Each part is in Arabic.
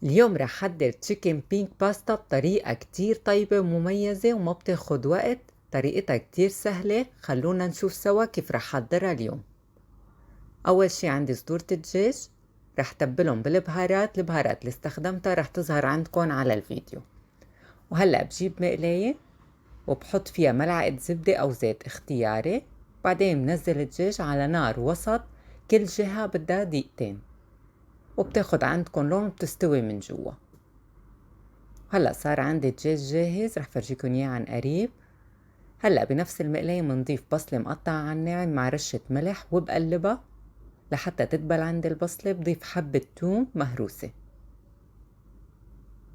اليوم رح حضر تشيكن بينك باستا بطريقة كتير طيبة ومميزة وما بتاخد وقت. طريقتها كتير سهلة، خلونا نشوف سوا كيف رح حضرها اليوم. أول شي عندي صدور الدجاج، رح تبلهم بالبهارات. البهارات اللي استخدمتها رح تظهر عندكم على الفيديو. وهلأ بجيب مقلاية وبحط فيها ملعقة زبدة أو زيت اختياري. بعدين بنزل الدجاج على نار وسط، كل جهة بدها دقيقتين، وبتاخد عندكم لون وبتستوي من جوا. هلأ صار عندي دجاج جاهز، رح فرجيكم اياه عن قريب. هلأ بنفس المقلاية منضيف بصلة مقطعة على الناعم مع رشة ملح وبقلبها لحتى تدبل عند البصلة. بضيف حبة توم مهروسة،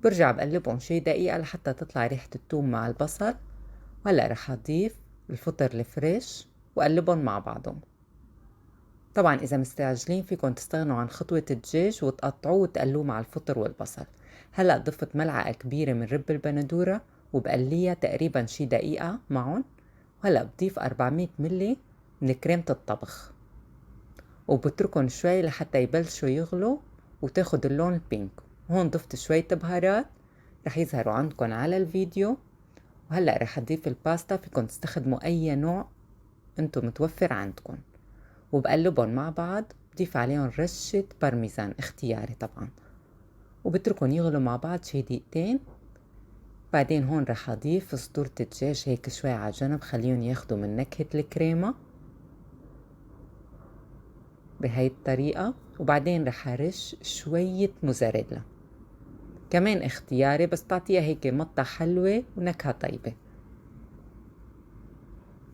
برجع بقلبهم شي دقيقة لحتى تطلع ريحة التوم مع البصل. وهلأ رح أضيف الفطر الفريش وقلبهم مع بعضهم. طبعا إذا مستعجلين فيكن تستغنوا عن خطوة الدجاج وتقطعوه وتقلوه مع الفطر والبصل. هلأ ضفت ملعقة كبيرة من رب البندورة وبقليها تقريبا شي دقيقة معهم. وهلأ بضيف 400 ملي من كريمة الطبخ وبتركن شوي لحتى يبلشوا يغلوا وتاخد اللون البينك. هون ضفت شوية بهارات رح يظهروا عندكم على الفيديو. وهلأ رح أضيف الباستا، فيكن تستخدموا أي نوع انتو متوفر عندكم، وبقلبهم مع بعض. بضيف عليهم رشة بارميزان اختياري طبعا، وبتركهم يغلوا مع بعض شي دقيقتين. بعدين هون رح أضيف صدور الدجاج هيك شوي على جنب، خليهم ياخدوا من نكهة الكريمة بهاي الطريقة. وبعدين رح أرش شوية موزاريلا كمان اختياري، بس تعطيها هيك مطة حلوة ونكهة طيبة.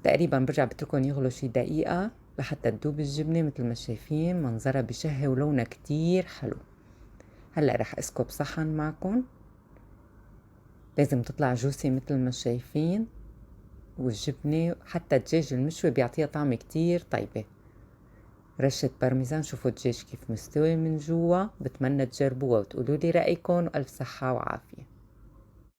تقريبا برجع بتركهم يغلوا شي دقيقة لحتى تدوب الجبنة. مثل ما شايفين منظرها بشهي ولونها كتير حلو. هلأ رح اسكب صحن معكم، لازم تطلع جوسي مثل ما شايفين، والجبنة حتى الدجاج المشوي بيعطيها طعم كتير طيبة. رشة بارميزان. شوفوا الدجاج كيف مستوي من جوا، بتمنى تجربوها وتقولوا لي رأيكم، وألف صحة وعافية.